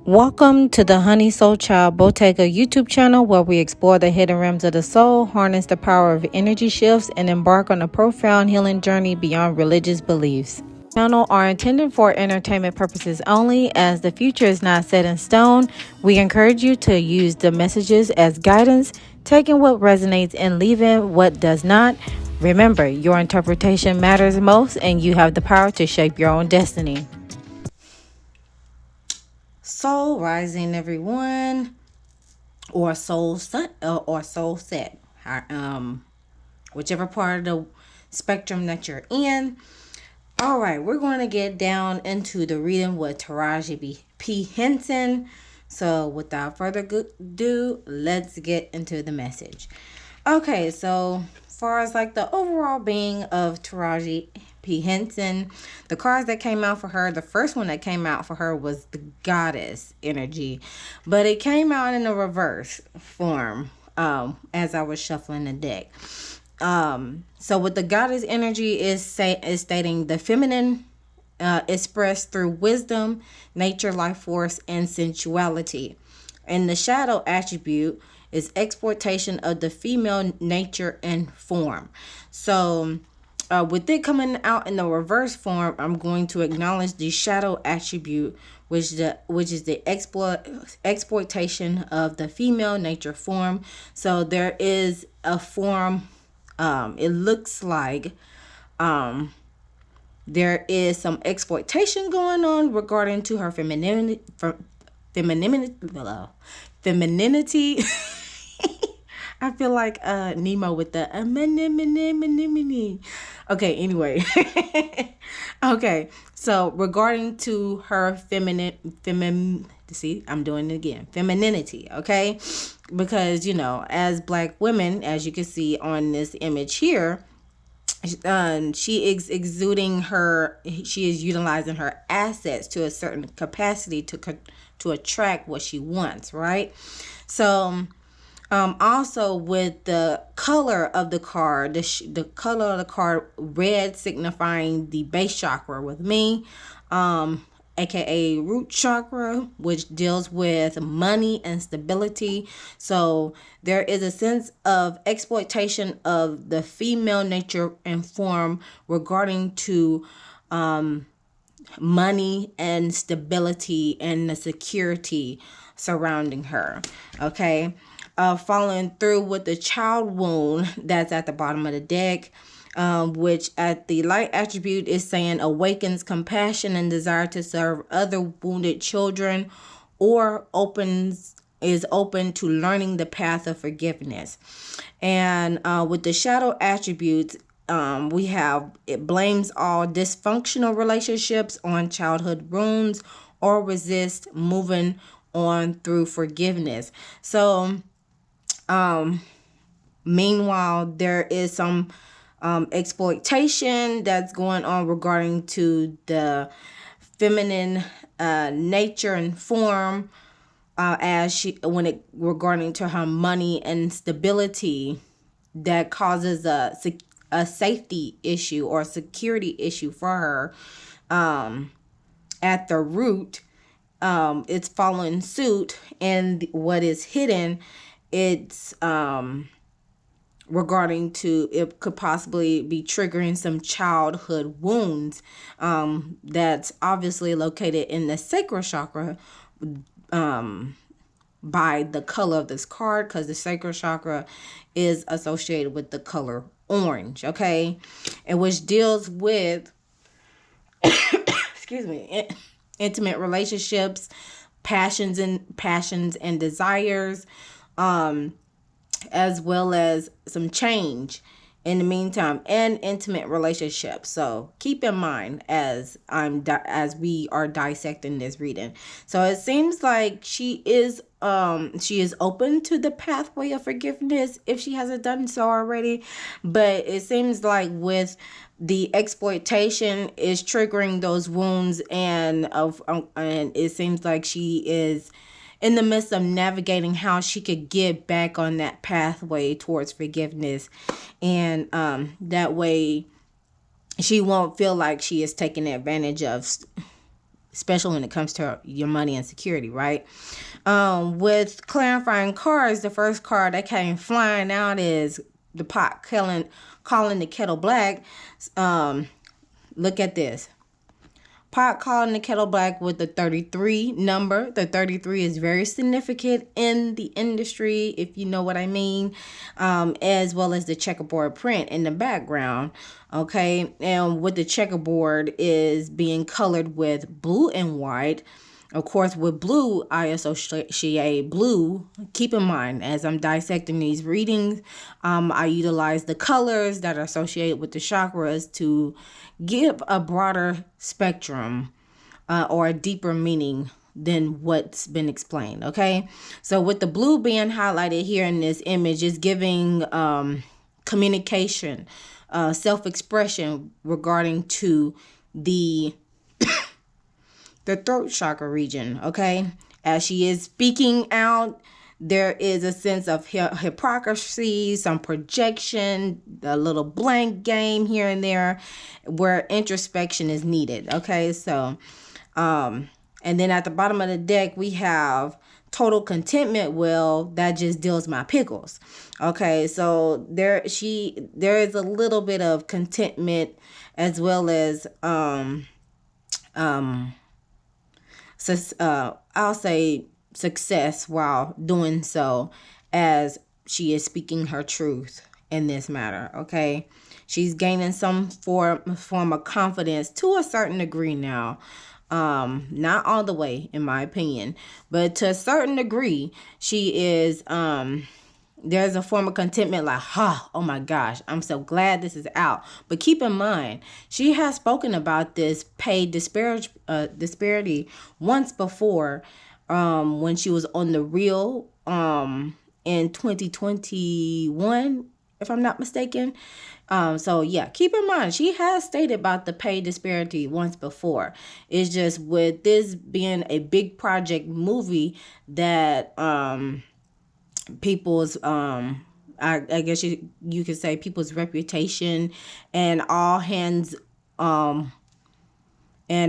Welcome to the Honey Soul Child Bottega YouTube channel, where we explore the hidden realms of the soul, harness the power of energy shifts, and embark on a profound healing journey beyond religious beliefs. Channel are intended for entertainment purposes only. As the future is not set in stone, we encourage you to use the messages as guidance, taking what resonates and leaving what does not. Remember, your interpretation matters most, and you have the power to shape your own destiny. Soul rising, everyone, or soul sun, or soul set, whichever part of the spectrum that you're in. All right, we're going to get down into the reading with Taraji P. Henson. So without further ado, let's get into the message. Okay, so as far as like the overall being of Taraji P. Henson, the cards that came out for her, the first one that came out for her was the Goddess energy, but it came out in a reverse form as I was shuffling the deck. So with the Goddess energy is stating the feminine expressed through wisdom, nature, life force, and sensuality. And the shadow attribute is exploitation of the female nature and form. So with it coming out in the reverse form, I'm going to acknowledge the shadow attribute, which is the exploitation of the female nature form. So there is a form. It looks like there is some exploitation going on regarding to her femininity. I feel like Nemo with the okay, anyway. Okay, so regarding to her see, I'm doing it again, femininity, okay? Because, you know, as Black women, as you can see on this image here, she is utilizing her assets to a certain capacity to attract what she wants, right? So also with the color of the card, the color of the card, red signifying the base chakra with me, aka root chakra, which deals with money and stability. So there is a sense of exploitation of the female nature and form regarding to money and stability and the security surrounding her. Okay. Following through with the child wound that's at the bottom of the deck, which at the light attribute is saying awakens compassion and desire to serve other wounded children, or is open to learning the path of forgiveness. And with the shadow attributes, we have it blames all dysfunctional relationships on childhood wounds or resist moving on through forgiveness. So meanwhile, there is some exploitation that's going on regarding to the feminine nature and form, regarding to her money and stability, that causes a safety issue or a security issue for her. At the root, it's following suit, and what is hidden, it's regarding to it could possibly be triggering some childhood wounds, that's obviously located in the sacral chakra, by the color of this card, because the sacral chakra is associated with the color orange, okay, and which deals with excuse me, intimate relationships, passions and desires, as well as some change in the meantime, and intimate relationships. So keep in mind as we are dissecting this reading. So it seems like she is open to the pathway of forgiveness if she hasn't done so already, but it seems like with the exploitation is triggering those wounds, and it seems like she is in the midst of navigating how she could get back on that pathway towards forgiveness. And that way she won't feel like she is taken advantage of especially when it comes to your money and security, right? With clarifying cards, the first card that came flying out is the pot calling the kettle black. Look at this. Pot calling the kettle black with the 33 number. The 33 is very significant in the industry, if you know what I mean, as well as the checkerboard print in the background. Okay, and with the checkerboard is being colored with blue and white. Of course, with blue, I associate blue. Keep in mind, as I'm dissecting these readings, I utilize the colors that are associated with the chakras to give a broader spectrum or a deeper meaning than what's been explained. Okay, so with the blue being highlighted here in this image, is giving communication, self-expression regarding to the throat chakra region. Okay, as she is speaking out, there is a sense of hypocrisy, some projection, a little blank game here and there where introspection is needed. Okay, so and then at the bottom of the deck we have total contentment. Well, that just deals my pickles. Okay, so there is a little bit of contentment, as well as I'll say success while doing so, as she is speaking her truth in this matter. Okay, she's gaining some form of confidence to a certain degree now. Not all the way, in my opinion, but to a certain degree, she is there's a form of contentment, like, oh my gosh, I'm so glad this is out. But keep in mind, she has spoken about this pay disparity once before, when she was on The Real in 2021, if I'm not mistaken. So yeah, keep in mind, she has stated about the pay disparity once before. It's just with this being a big project movie that people's I guess you could say people's reputation and all hands and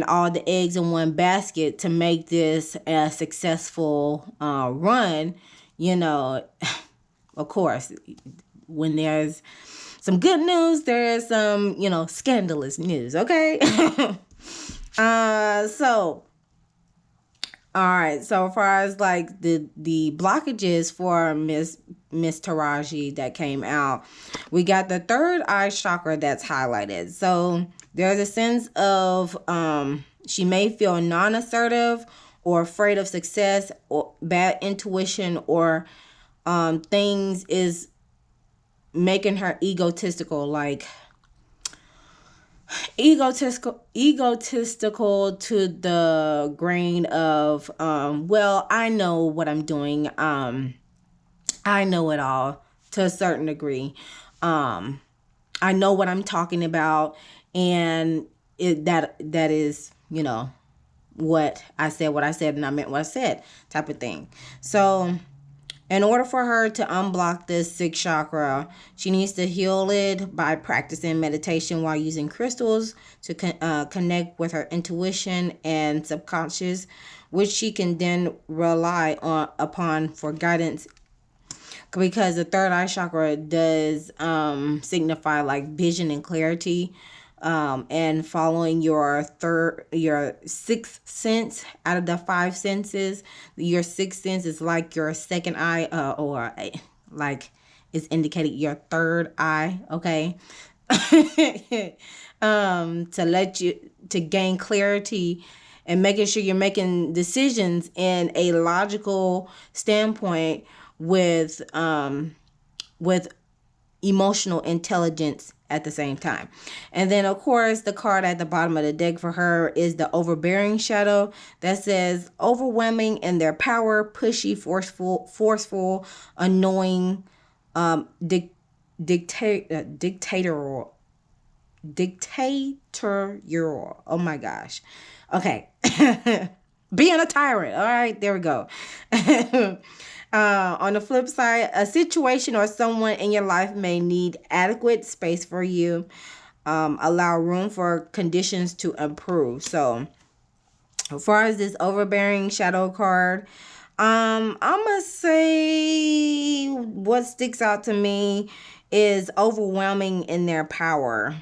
all the eggs in one basket to make this a successful run, you know. Of course, when there's some good news, there is some, scandalous news. Okay. So all right, so as far as like the blockages for Miss Taraji that came out, we got the third eye chakra that's highlighted. So there's a sense of she may feel non-assertive or afraid of success or bad intuition, or things is making her egotistical, to the grain of well, I know what I'm doing, I know it all to a certain degree, I know what I'm talking about, and that is what I said and I meant what I said, type of thing. So in order for her to unblock this sixth chakra, she needs to heal it by practicing meditation while using crystals to connect with her intuition and subconscious, which she can then rely upon for guidance. Because the third eye chakra does signify like vision and clarity, and following your sixth sense out of the five senses. Your sixth sense is like your second eye, or like it's indicated your third eye. Okay. To gain clarity and making sure you're making decisions in a logical standpoint with emotional intelligence at the same time. And then of course the card at the bottom of the deck for her is the overbearing shadow, that says overwhelming in their power, pushy, forceful, annoying, dictatorial. Oh my gosh. Okay. Being a tyrant. All right, there we go. On the flip side, a situation or someone in your life may need adequate space for you. Allow room for conditions to improve. So As far as this overbearing shadow card, I'm gonna say what sticks out to me is overwhelming in their power.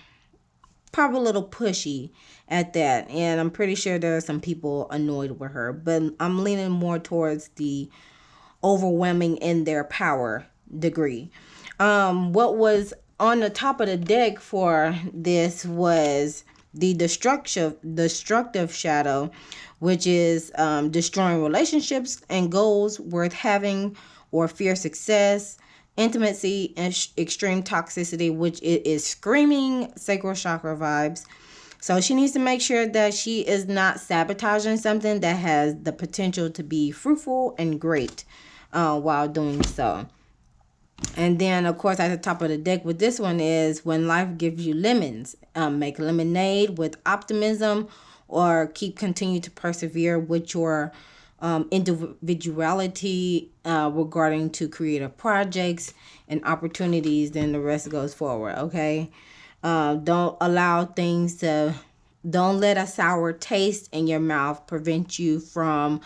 Probably a little pushy at that, and I'm pretty sure there are some people annoyed with her, but I'm leaning more towards the overwhelming in their power degree. What was on the top of the deck for this was the destructive shadow, which is destroying relationships and goals worth having, or fear success, intimacy, and extreme toxicity, which it is screaming sacral chakra vibes. So she needs to make sure that she is not sabotaging something that has the potential to be fruitful and great while doing so. And then, of course, at the top of the deck with this one is when life gives you lemons, make lemonade with optimism, or continue to persevere with your individuality regarding to creative projects and opportunities. Then the rest goes forward. Okay. Don't let a sour taste in your mouth prevent you from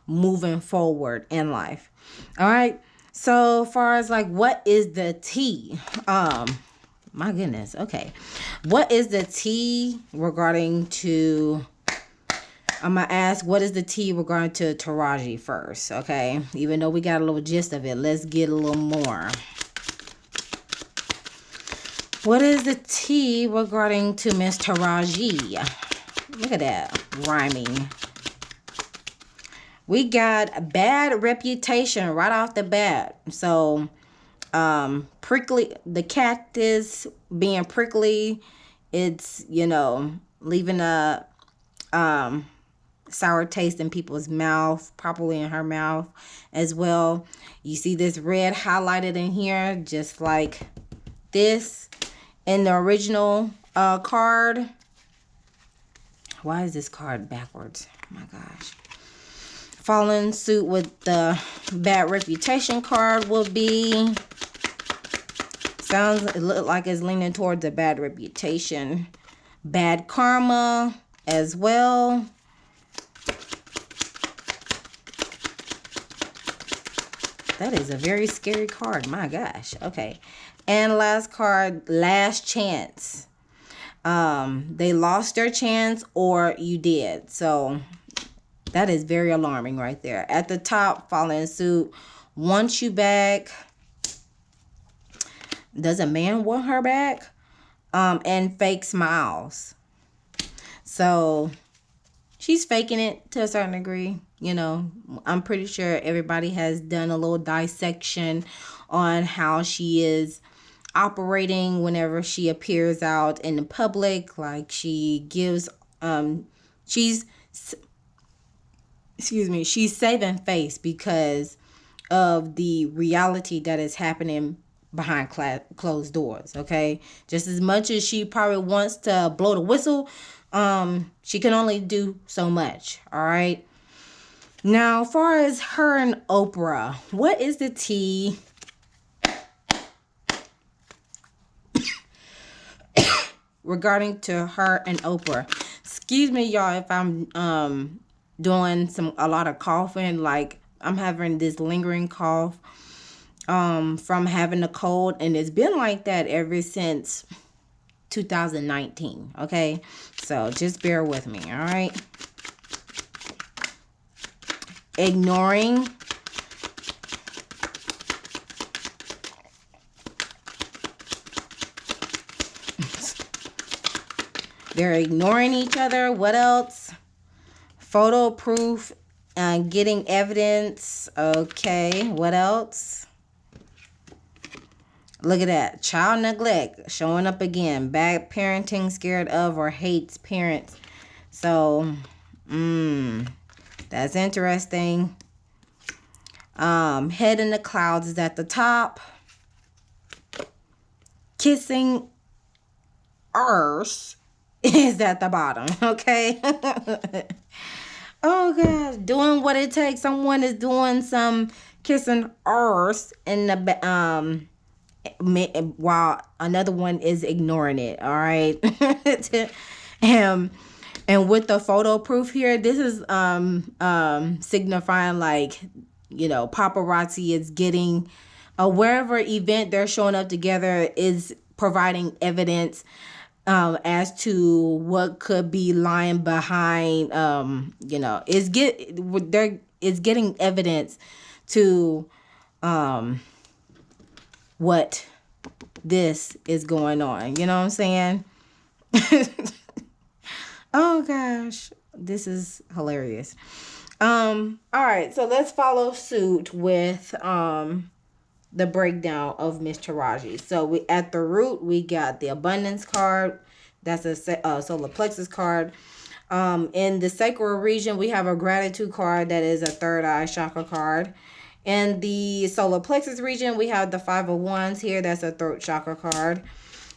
moving forward in life. All right. So far as like, what is the tea? My goodness. Okay. What is the tea regarding to, I'm going to ask, what is the tea regarding to Taraji first? Okay. Even though we got a little gist of it, let's get a little more. What is the tea regarding to Miss Taraji? Look at that. Rhyming. We got a bad reputation right off the bat. So, prickly, the cactus being prickly, it's, leaving a sour taste in people's mouth, probably in her mouth as well. You see this red highlighted in here, just like this in the original card. Why is this card backwards? Oh my gosh. Following suit with the bad reputation card will be, it look like it's leaning towards a bad reputation. Bad karma as well. That is a very scary card. My gosh. Okay. And last card, last chance. They lost their chance, or you did. So that is very alarming right there. At the top, following suit, wants you back. Does a man want her back? And fake smiles. So she's faking it to a certain degree. I'm pretty sure everybody has done a little dissection on how she is operating whenever she appears out in the public. Like she's saving face because of the reality that is happening behind closed doors. Okay, just as much as she probably wants to blow the whistle, she can only do so much. All right. Now, as far as her and Oprah, what is the tea regarding to her and Oprah? Excuse me, y'all, if I'm doing a lot of coughing. Like, I'm having this lingering cough from having a cold, and it's been like that ever since 2019. Okay, so just bear with me. All right. Ignoring. They're ignoring each other. What else? Photo proof, getting evidence. Okay, what else? Look at that. Child neglect showing up again. Bad parenting, scared of or hates parents. So, that's interesting. Head in the clouds is at the top. Kissing arse is at the bottom. Okay. Oh gosh, doing what it takes. Someone is doing some kissing arse in the while another one is ignoring it. All right. And with the photo proof here, this is signifying like, you know, paparazzi is getting wherever event they're showing up together is providing evidence as to what could be lying behind. You know, it's getting evidence to what this is going on. You know what I'm saying? Oh gosh, this is hilarious. All right, so let's follow suit with the breakdown of Miss Taraji. So we at the root we got the abundance card. That's a solar plexus card. In the sacral region we have a gratitude card that is a third eye chakra card. In the solar plexus region we have the 5 of Wands here. That's a throat chakra card.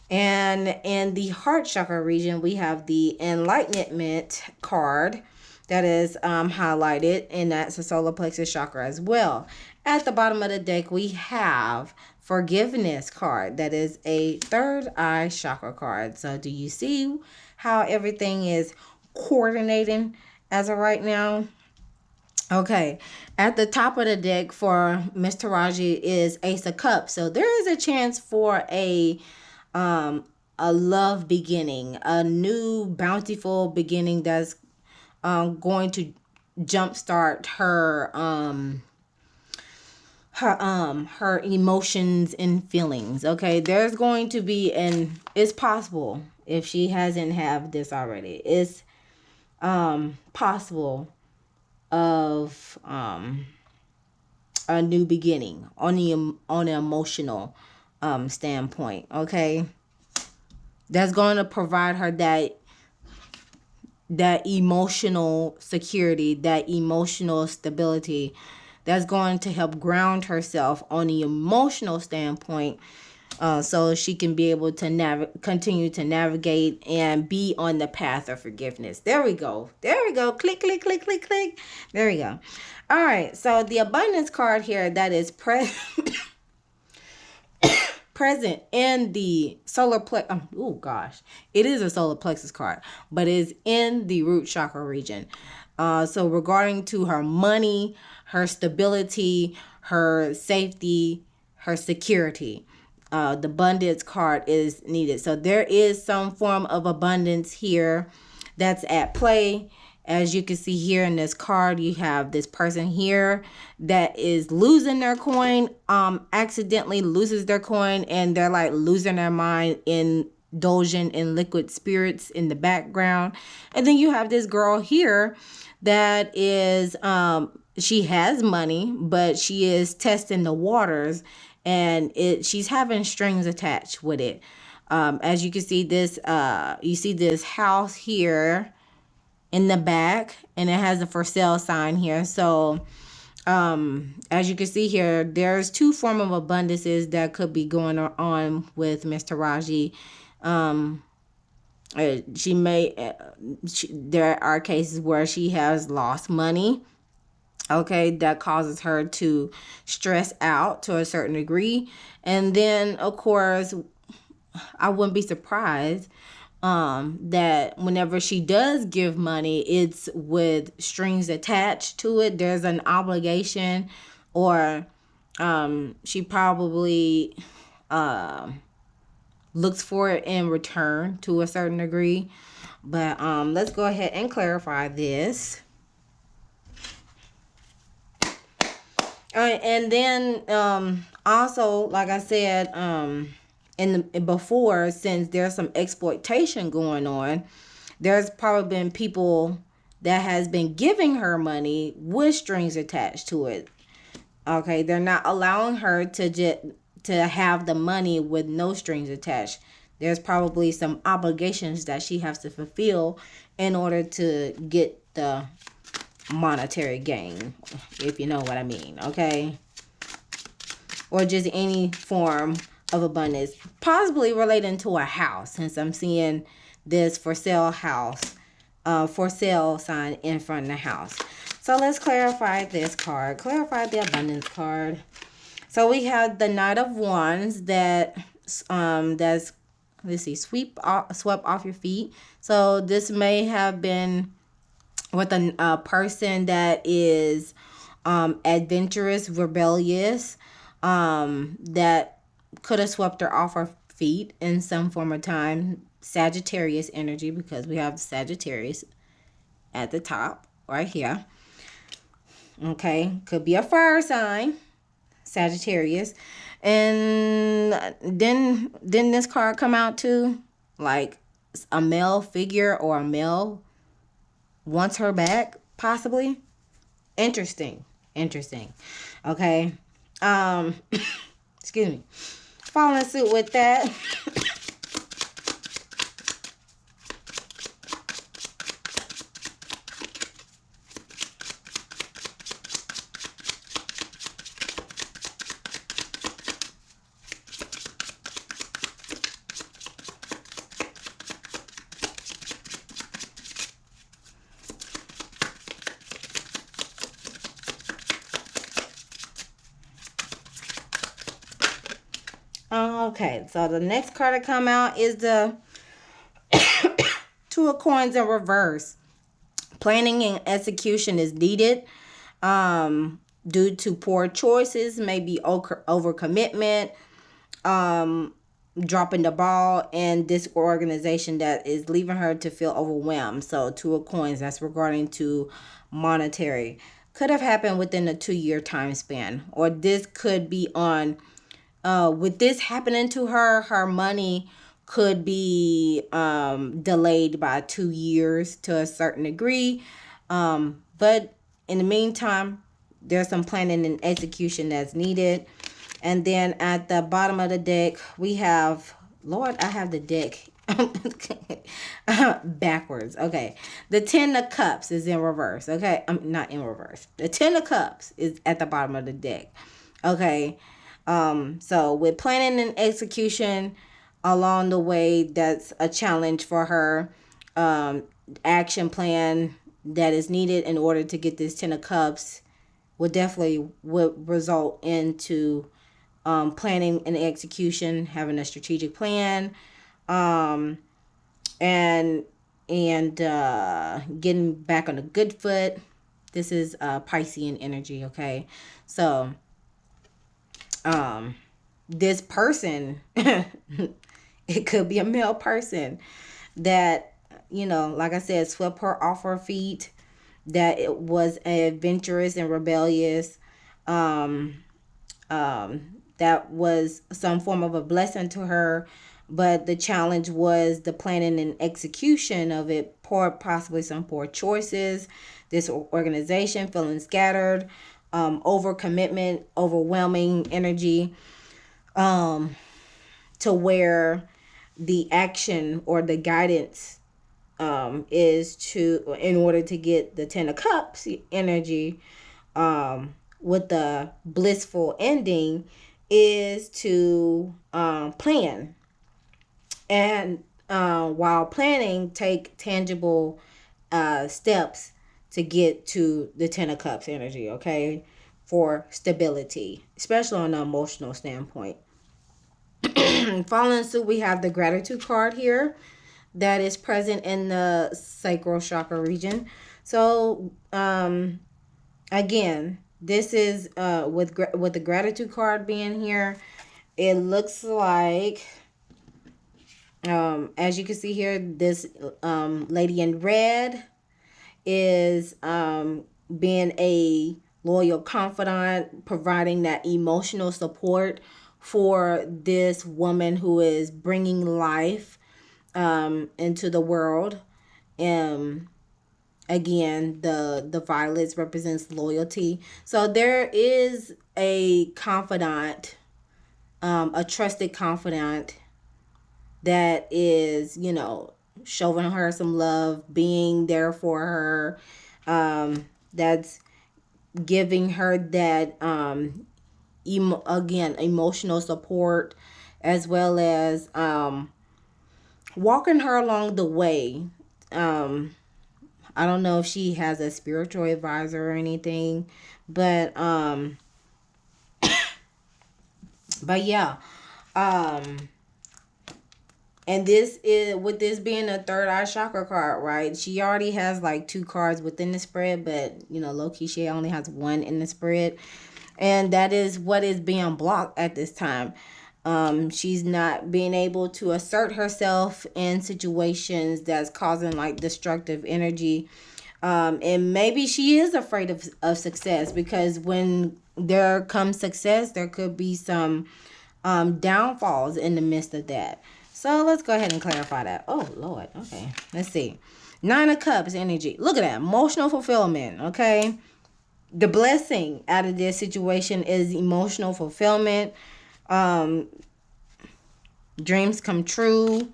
And in the heart chakra region, we have the enlightenment card that is highlighted, and that's a solar plexus chakra as well. At the bottom of the deck, we have forgiveness card. That is a third eye chakra card. So do you see how everything is coordinating as of right now? Okay, at the top of the deck for Miss Taraji is Ace of Cups. So there is a chance for a love beginning, a new bountiful beginning that's going to jumpstart her emotions and feelings. Okay, there's going to be, and it's possible if she hasn't have this already, it's possible of a new beginning on an emotional standpoint. Okay, that's going to provide her that emotional security, that emotional stability, that's going to help ground herself on the emotional standpoint, so she can be able to continue to navigate and be on the path of forgiveness. There we go. Click, click, click, click, click. There we go. All right. So the abundance card here, that is present in the solar plexus. Oh gosh, it is a solar plexus card, but it's in the root chakra region. So regarding to her money, her stability, her safety, her security, the abundance card is needed. So there is some form of abundance here that's at play. As you can see here in this card, you have this person here that is losing their coin, accidentally loses their coin, and they're like losing their mind, indulging in liquid spirits in the background. And then you have this girl here that is, she has money, but she is testing the waters, and she's having strings attached with it. As you can see this, you see this house here in the back, and it has a for sale sign here. So as you can see here, there's two form of abundances that could be going on with Miss Taraji. There are cases where she has lost money, okay, that causes her to stress out to a certain degree. And then of course I wouldn't be surprised that whenever she does give money, it's with strings attached to it. There's an obligation, or she probably looks for it in return to a certain degree. But let's go ahead and clarify this. All right, and then also, like I said, before, since there's some exploitation going on, there's probably been people that has been giving her money with strings attached to it. Okay, they're not allowing her to have the money with no strings attached. There's probably some obligations that she has to fulfill in order to get the monetary gain, if you know what I mean. Okay, or just any form of abundance, possibly relating to a house, since I'm seeing this for sale house, for sale sign in front of the house. So let's clarify this card, clarify the abundance card. So we have the Knight of Wands that's let's see, swept off your feet. So this may have been with a person that is adventurous, rebellious, that could have swept her off her feet in some form of time. Sagittarius energy, because we have Sagittarius at the top right here. Okay, could be a fire sign, Sagittarius. And then this card come out too, like a male figure or a male wants her back, possibly. Interesting. Okay. Excuse me. Following suit with that. Okay, so the next card to come out is the Two of Coins in reverse. Planning and execution is needed due to poor choices, maybe overcommitment, dropping the ball, and disorganization that is leaving her to feel overwhelmed. So Two of Coins, that's regarding to monetary. Could have happened within a 2-year time span, or this could be on with this happening to her, her money could be delayed by 2 years to a certain degree. But in the meantime, there's some planning and execution that's needed. And then at the bottom of the deck, we have, Lord, I have the deck backwards. Okay. The Ten of Cups is in reverse. Okay. I'm not in reverse. The Ten of Cups is at the bottom of the deck. Okay. So with planning and execution along the way, that's a challenge for her. Action plan that is needed in order to get this Ten of Cups would result into planning and execution, having a strategic plan, and getting back on a good foot. This is Piscean energy. Okay, so this person, it could be a male person that, like I said, swept her off her feet, that it was adventurous and rebellious, that was some form of a blessing to her, but the challenge was the planning and execution of it, possibly some poor choices, this organization feeling scattered, overcommitment, overwhelming energy, to where the action or the guidance is to, in order to get the Ten of Cups energy, with the blissful ending, is to plan. And while planning, take tangible steps to get to the Ten of Cups energy, okay, for stability, especially on an emotional standpoint. Following suit, we have the Gratitude card here that is present in the sacral chakra region. So again, this is with the Gratitude card being here, it looks like, as you can see here, this lady in red is being a loyal confidant, providing that emotional support for this woman who is bringing life into the world. Again, the violets represents loyalty. So there is a confidant, a trusted confidant that is, showing her some love, being there for her, that's giving her that emotional support, as well as walking her along the way. I don't know if she has a spiritual advisor or anything, but but yeah, And this is, with this being a third eye chakra card, right? She already has like 2 cards within the spread, but you know, low key, she only has 1 in the spread. And that is what is being blocked at this time. She's not being able to assert herself in situations that's causing like destructive energy. And maybe she is afraid of success, because when there comes success, there could be some downfalls in the midst of that. So let's go ahead and clarify that. Oh, Lord. Okay. Let's see. 9 of Cups energy. Look at that. Emotional fulfillment. Okay. The blessing out of this situation is emotional fulfillment. Dreams come true.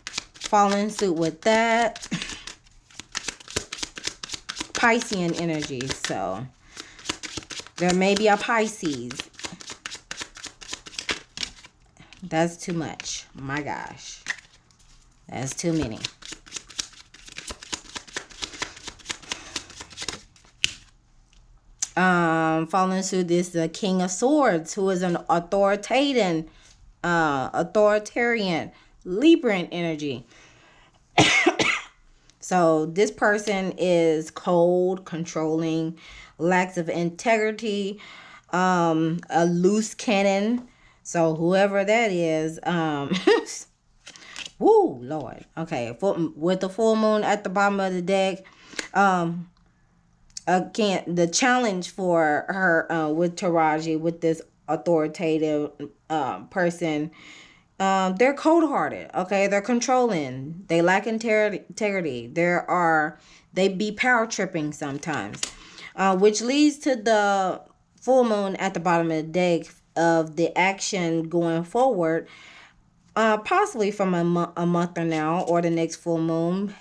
Follow in suit with that. Piscean energy. So there may be a Pisces. That's too much. My gosh. That's too many. Following suit, this is the King of Swords, who is an authoritarian Libran energy. So this person is cold, controlling, lacks of integrity, a loose cannon. So whoever that is, woo, Lord. Okay, with the full moon at the bottom of the deck, again, the challenge for her with Taraji, with this authoritative person, they're cold-hearted. Okay, they're controlling. They lack integrity. They be power tripping sometimes, which leads to the full moon at the bottom of the deck of the action going forward, possibly from a month or now, or the next full moon,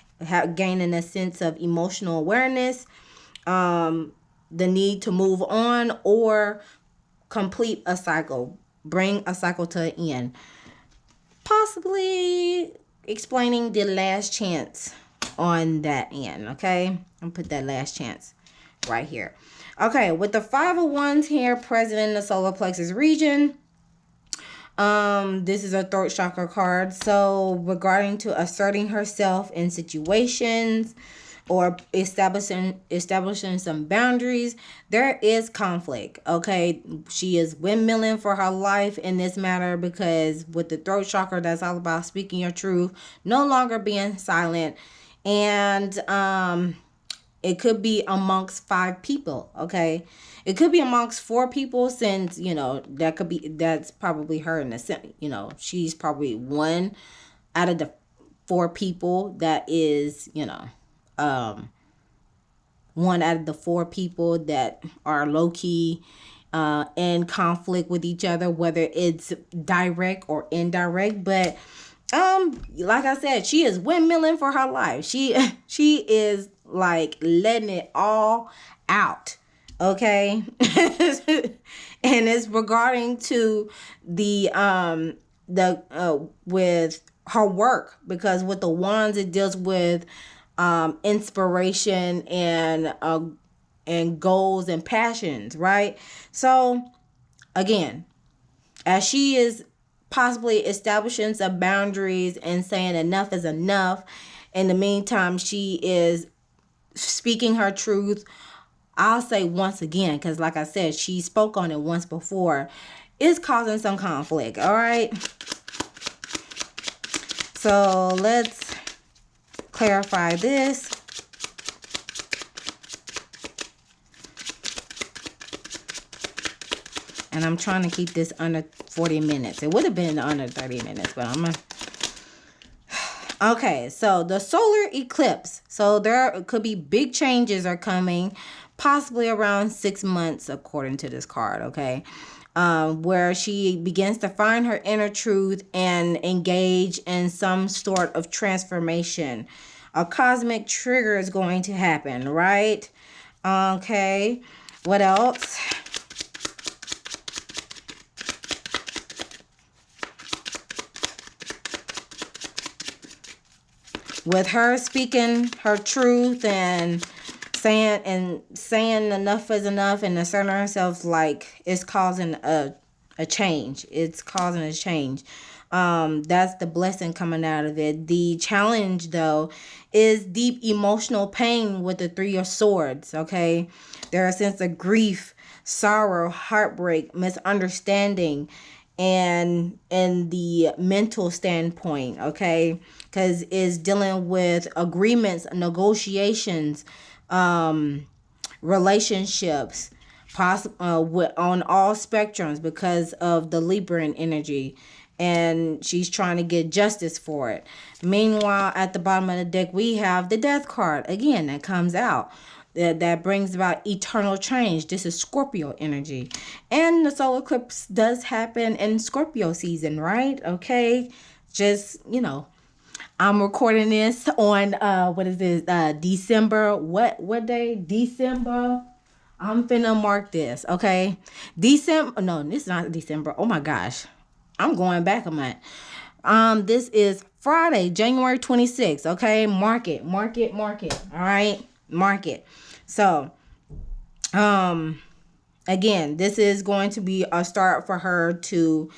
gaining a sense of emotional awareness, the need to move on or complete a cycle, bring a cycle to an end, possibly explaining the last chance on that end. Okay, I'll put that last chance right here. Okay, with the 5 of Wands here present in the solar plexus region, this is a throat chakra card. So regarding to asserting herself in situations or establishing some boundaries, there is conflict. Okay, she is windmilling for her life in this matter, because with the throat chakra, that's all about speaking your truth, no longer being silent. And it could be amongst 5 people. Okay, it could be amongst 4 people, since you know that's probably her in the sense, you know, she's probably one out of the 4 people that is, you know, one out of the 4 people that are low-key in conflict with each other, whether it's direct or indirect. But like I said, she is windmilling for her life. She is like letting it all out. Okay. And it's regarding to the with her work, because with the wands, it deals with inspiration and goals and passions, right? So again, as she is possibly establishing some boundaries and saying enough is enough, in the meantime, she is speaking her truth. I'll say once again, because like I said, she spoke on it once before, it's causing some conflict. All right, so let's clarify this. And I'm trying to keep this under 40 minutes. It would have been under 30 minutes, but I'm okay, so the solar eclipse. So there could be big changes are coming, possibly around 6 months, according to this card, okay? Where she begins to find her inner truth and engage in some sort of transformation. A cosmic trigger is going to happen, right? Okay, what else? With her speaking her truth and saying enough is enough and asserting herself, like, it's causing a change. It's causing a change. That's the blessing coming out of it. The challenge, though, is deep emotional pain with the Three of Swords. Okay, there are a sense of grief, sorrow, heartbreak, misunderstanding, and in the mental standpoint. Okay, because it's dealing with agreements, negotiations, relationships, on all spectrums because of the Libran energy, and she's trying to get justice for it. Meanwhile, at the bottom of the deck, we have the Death card again that comes out. That brings about eternal change. This is Scorpio energy. And the solar eclipse does happen in Scorpio season, right? Okay. Just, I'm recording this on what is this? December. What day? December. I'm finna mark this, okay? December. No, this is not December. Oh my gosh. I'm going back a month. This is Friday, January 26th, okay? Mark it. All right? Mark it. So, again, this is going to be a start for her to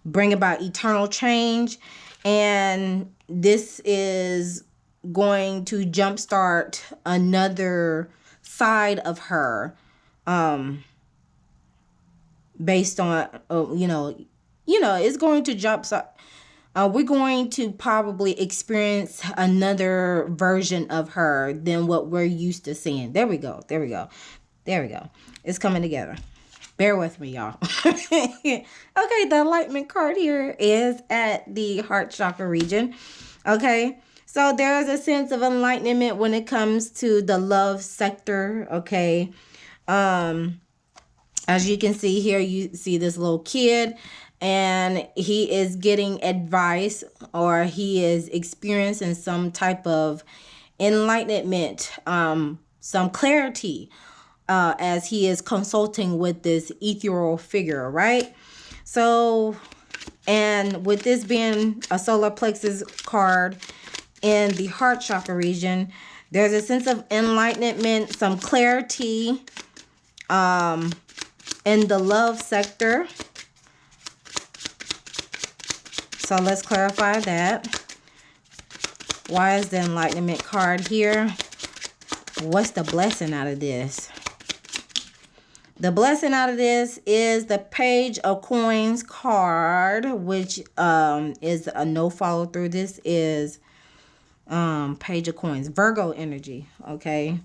bring about eternal change, and this is going to jumpstart another side of her, based on it's going to jumpstart. We're going to probably experience another version of her than what we're used to seeing. There we go. It's coming together. Bear with me, y'all. Okay, the enlightenment card here is at the heart chakra region. Okay, so there is a sense of enlightenment when it comes to the love sector. Okay, as you can see here, you see this little kid, and he is getting advice, or he is experiencing some type of enlightenment, some clarity, as he is consulting with this ethereal figure, right? So, and with this being a solar plexus card in the heart chakra region, there's a sense of enlightenment, some clarity, in the love sector. So let's clarify that. Why is the enlightenment card here? What's the blessing out of this? The blessing out of this is the Page of Coins card, which is a no follow through. This is Page of Coins, Virgo energy, okay?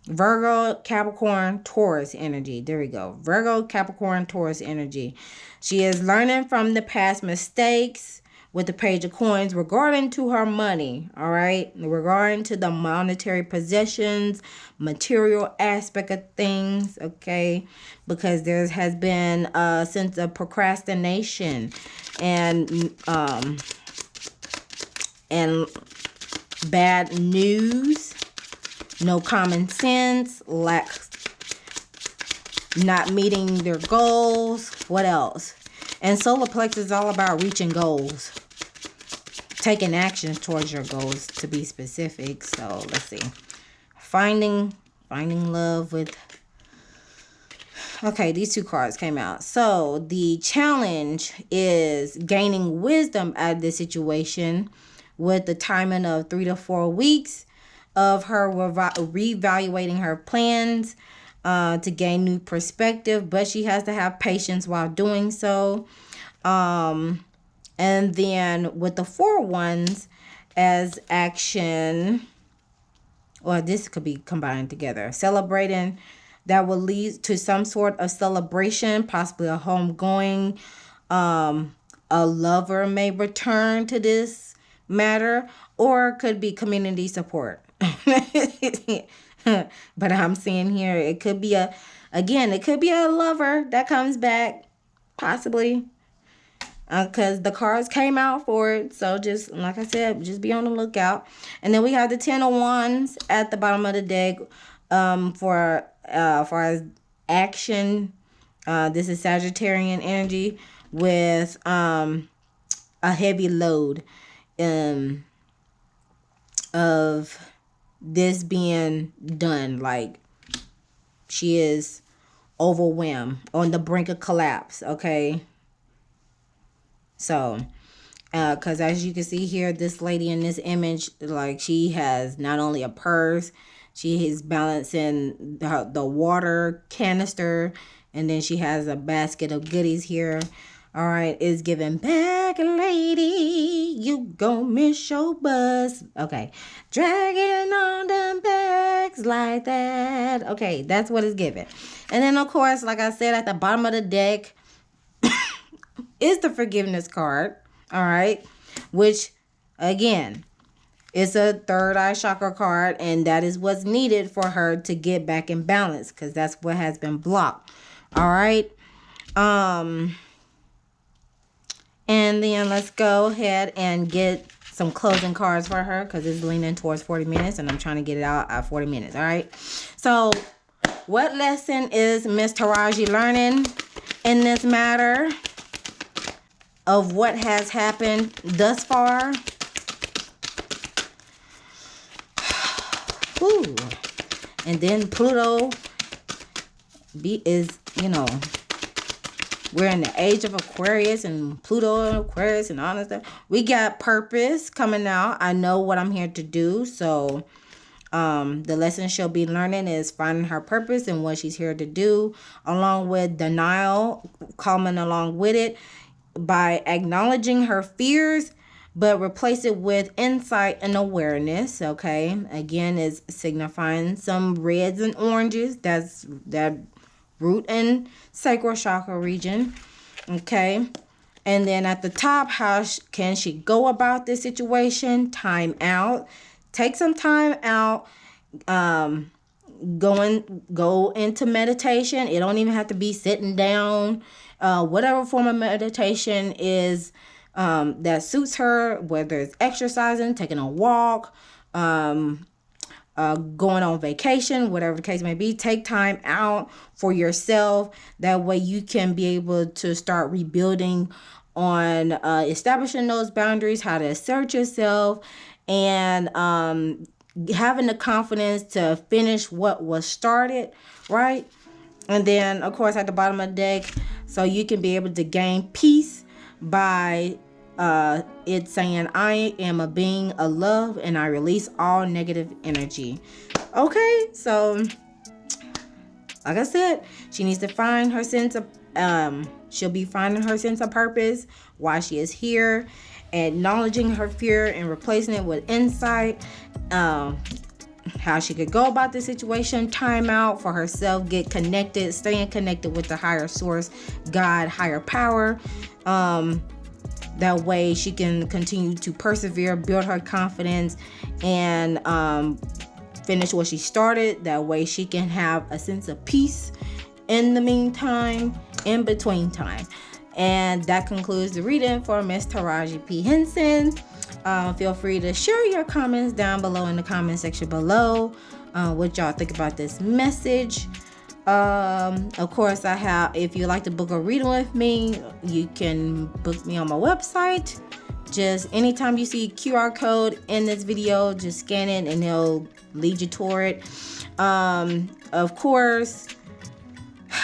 Virgo, Capricorn, Taurus energy. There we go. Virgo, Capricorn, Taurus energy. She is learning from the past mistakes with the Page of Coins regarding to her money, all right? Regarding to the monetary possessions, material aspect of things, okay? Because there has been a sense of procrastination and bad news, no common sense, not meeting their goals. What else? And solar plexus is all about reaching goals, taking action towards your goals, to be specific. So let's see, finding love with. Okay, these two cards came out. So the challenge is gaining wisdom out of this situation with the timing of 3 to 4 weeks of her reevaluating her plans to gain new perspective, but she has to have patience while doing so. And then with the 4 wands as action, or this could be combined together, celebrating, that will lead to some sort of celebration, possibly a homegoing. A lover may return to this matter, or could be community support. But I'm seeing here, it could be a lover that comes back, possibly, because the cards came out for it. So just like I said, just be on the lookout. And then we have the 10 of Wands at the bottom of the deck, for as action. This is Sagittarian energy with a heavy load of this being done. Like, she is overwhelmed, on the brink of collapse, okay? So because as you can see here, this lady in this image, like, she has not only a purse, she is balancing the water canister, and then she has a basket of goodies here. All right, it's giving back, lady, you gon' miss your bus. Okay, dragging on them bags like that. Okay, that's what it's giving. And then, of course, like I said, at the bottom of the deck is the forgiveness card. All right, which again, it's a third eye chakra card, and that is what's needed for her to get back in balance, because that's what has been blocked. All right. And then let's go ahead and get some closing cards for her, because it's leaning towards 40 minutes and I'm trying to get it out at 40 minutes. All right. So what lesson is Miss Taraji learning in this matter of what has happened thus far? Ooh. And then Pluto is, we're in the age of Aquarius, and Pluto and Aquarius and all that stuff. We got purpose coming out. I know what I'm here to do. So the lesson she'll be learning is finding her purpose and what she's here to do, along with denial coming along with it, by acknowledging her fears, but replace it with insight and awareness. Okay, again, is signifying some reds and oranges. That's that root and sacral chakra region. Okay, and then at the top, how can she go about this situation? Time out. Take some time out. Go into meditation. It don't even have to be sitting down. Whatever form of meditation is that suits her, whether it's exercising, taking a walk, going on vacation, whatever the case may be. Take time out for yourself. That way you can be able to start rebuilding on establishing those boundaries, how to assert yourself, and having the confidence to finish what was started, right? And then, of course, at the bottom of the deck, so you can be able to gain peace by it's saying, I am a being of love and I release all negative energy. Okay, so like I said, she needs to find her sense of she'll be finding her sense of purpose, why she is here, acknowledging her fear and replacing it with insight, how she could go about the situation, time out for herself, get connected, staying connected with the higher source, God, higher power. That way she can continue to persevere, build her confidence, and finish what she started. That way she can have a sense of peace in the meantime, in between time. And that concludes the reading for Miss Taraji P. Henson. Feel free to share your comments down below in the comment section below. What y'all think about this message. Of course, if you'd like to book a reading with me, you can book me on my website. Just anytime you see QR code in this video, just scan it and it'll lead you toward it. Of course,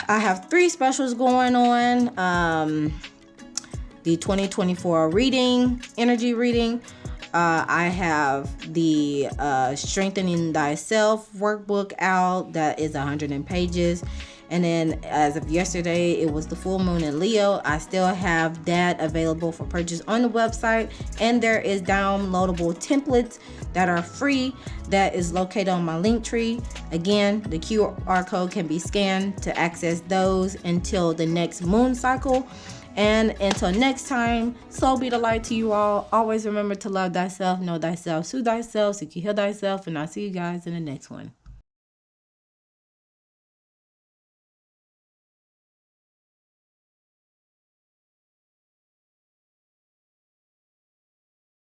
I have 3 specials going on. The 2024 energy reading. I have the Strengthening Thyself workbook out. That is 100 pages. And then as of yesterday, it was the full moon in Leo. I still have that available for purchase on the website. And there is downloadable templates that are free that is located on my link tree. Again, the QR code can be scanned to access those until the next moon cycle. And until next time, so be the light to you all. Always remember to love thyself, know thyself, soothe thyself, seek you heal thyself, and I'll see you guys in the next one.